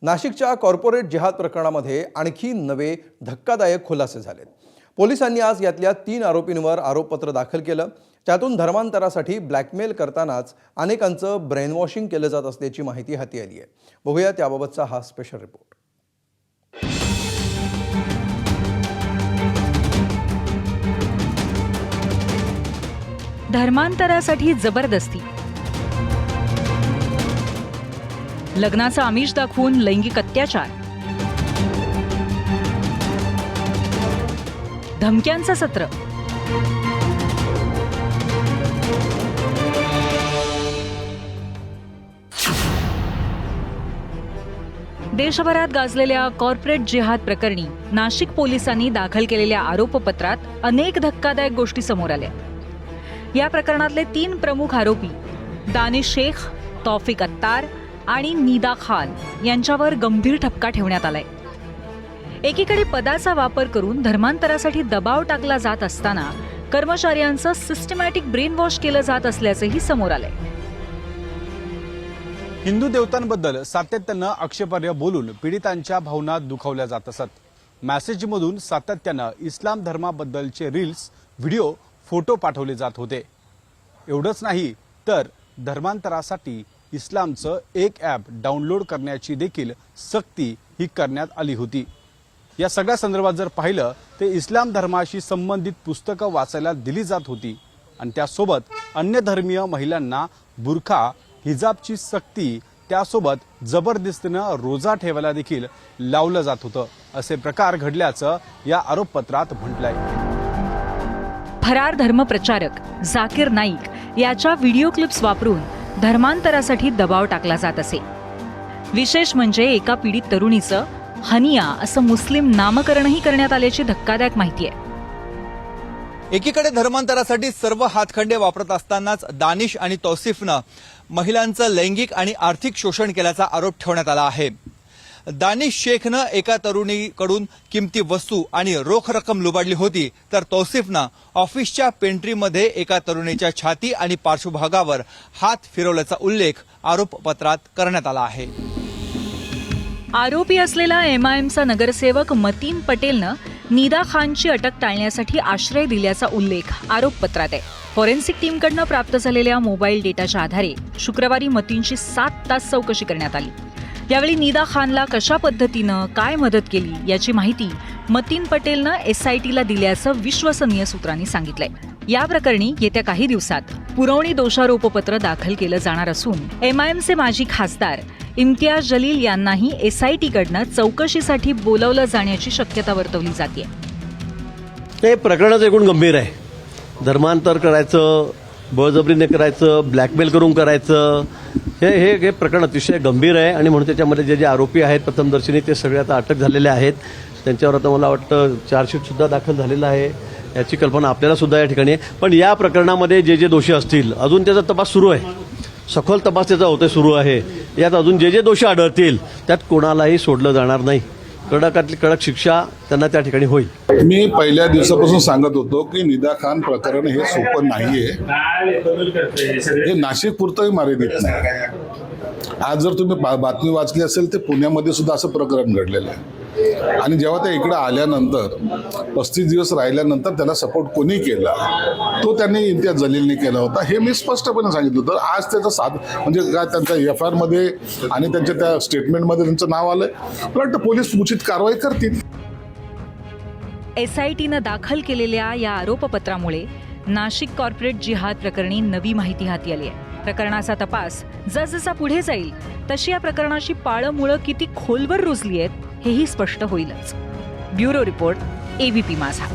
नाशिकच्या कॉर्पोरेट जिहाद प्रकरणामध्ये आणखी नवे धक्कादायक खुलासे झालेत। पोलिसांनी आज यातल्या 3 आरोपींवर आरोपपत्र दाखल केलं। त्यातून धर्मांतरासाठी ब्लॅकमेल करतानाच अनेकांचं ब्रेन वॉशिंग केलं जात असल्याची माहिती हाती आली आहे। बघूया त्याबाबतचा हा स्पेशल रिपोर्ट। धर्मांतरासाठी जबरदस्ती, लग्नाचा आमिष दाखवून लैंगिक अत्याचार, धमक्यांचं सत्र, देशभरात गाजलेल्या कॉर्पोरेट जिहाद प्रकरणी नाशिक पोलिसांनी दाखल केलेल्या आरोपपत्रात अनेक धक्कादायक गोष्टी समोर आल्या। या प्रकरणातले 3 प्रमुख आरोपी दानिश शेख, तौफिक अत्तार आणि निदा खान यांच्यावर गंभीर ठपका ठेवण्यात आलाय। एकीकडे पदाचा वापर करून धर्मांतरासाठी दबाव टाकला जात असताना कर्मचाऱ्यांचं सिस्टमॅटिक ब्रेन वॉश केलं जात असल्याचंही समोर आलंय। हिंदू देवतांबद्दल सातत्यानं आक्षेपार्ह बोलून पीडितांच्या भावना दुखावल्या जात असत। मेसेजमधून सातत्यानं इस्लाम धर्माबद्दलचे रील्स, व्हिडिओ, फोटो पाठवले जात होते। एवढंच नाही तर धर्मांतरासाठी इस्लामचं एक ॲप डाउनलोड करण्याची देखील सक्ती ही करण्यात आली होती। या सगळ्या संदर्भात जर पाहिलं तर इस्लाम धर्माशी संबंधित पुस्तकं वाचायला दिली जात होती आणि त्यासोबत अन्य धर्मीय महिलांना बुरखा, हिजाबची सक्ती, त्यासोबत जबरदस्तीनं रोजा ठेवायला देखील लावलं जात होतं। असे प्रकार घडल्याचं या आरोपपत्रात म्हटलंय। फरार धर्मप्रचारक जाकीर नाईक याच्या व्हिडिओ क्लिप्स वापरून धर्मांतरासाठी दबाव टाकला जात असे। विशेष म्हणजे एका पीडित तरुणीचं हनिया असं मुस्लिम नामकरणही करण्यात आल्याची धक्कादायक माहिती आहे। एकीकडे धर्मांतरासाठी सर्व हातखंडे वापरत असतानाच दानिश आणि तौसिफनं महिलांचं लैंगिक आणि आर्थिक शोषण केल्याचा आरोप ठेवण्यात आला आहे। दानिश शेखनं एका तरुणीकडून किमती वस्तू आणि रोख रक्कम लुबाडली होती, तर तौसिफनं ऑफिसच्या पेंट्रीमध्ये एका तरुणीच्या छाती आणि पार्श्वभागावर हात फिरवल्याचा उल्लेख आरोपपत्रात करण्यात आला आहे। आरोपी असलेला MIMचा नगरसेवक मतीन पटेलनं निदा खानची अटक टाळण्यासाठी आश्रय दिल्याचा उल्लेख आरोपपत्रात आहे। फॉरेन्सिक टीमकडनं प्राप्त झालेल्या मोबाईल डेटाच्या आधारे शुक्रवारी मतीनची 7 तास चौकशी करण्यात आली। यावेळी निदा खानला कशा पद्धतीनं काय मदत केली याची माहिती मतीन पटेलनं SITला दिल्याचं विश्वसनीय सूत्रांनी सांगितलंय। या प्रकरणी येत्या काही दिवसात पुरवणी दोषारोपपत्र दाखल केलं जाणार असून MIMचे माजी खासदार इम्तियाज जलील यांनाही SITकडनं चौकशीसाठी बोलावलं जाण्याची शक्यता वर्तवली जाते। हे प्रकरणच एकूण गंभीर आहे। धर्मांतर करायचं, बळजबरीने करायचं, ब्लॅकमेल करून करायचं, हे प्रकरण अतिशय गंभीर आहे आणि म्हणून त्याच्यामध्ये जे आरोपी आहेत प्रथमदर्शनी ते सगळे आता अटक झालेले आहेत। त्यांच्यावर आता मला वाटतं चार्जशीट सुद्धा दाखल झालेला आहे। याची कल्पना आपल्याला सुद्धा या ठिकाणी आहे। पण या प्रकरणामध्ये जे दोषी असतील अजून त्याचा तपास सुरू आहे, सखोल तपास त्याचा होतोय, सुरू आहे। यात अजून जे दोषी आढळतील त्यात कोणालाही सोडलं जाणार नाही। कडकातली कडक शिक्षा त्यांना त्या ठिकाणी होईल। मी पहिल्या दिवसापासून सांगत होतो की निदा खान प्रकरण हे सोपं नाहीये, हे नाशिक पुरतंही मर्यादित नाही। आज जर तुम्ही बातमी वाचली असेल तर पुण्यामध्ये सुद्धा असं प्रकरण घडलेलं आहे आणि जेव्हा त्या इकडे आल्यानंतर 35 दिवस राहिल्यानंतर त्याला सपोर्ट कोणी केला, तो त्यांनी इम्तियाज जलीलने केला होता। हे मी स्पष्टपणे सांगितलं होतं। आज त्याचं म्हणजे काय त्यांच्या FIR मध्ये आणि त्यांच्या त्या स्टेटमेंटमध्ये त्यांचं नाव आलंय। मला वाटतं पोलीस उचित कारवाई करतील। SITनं दाखल केलेल्या या आरोपपत्रामुळे नाशिक कॉर्पोरेट जिहाद प्रकरणी नवी माहिती हाती आली आहे। प्रकरणाचा तपास जसजसा पुढे जाईल तशी या प्रकरणाची पाळंमुळं किती खोलवर रुजली आहेत हेही स्पष्ट होईलच। ब्युरो रिपोर्ट, ABP माझा।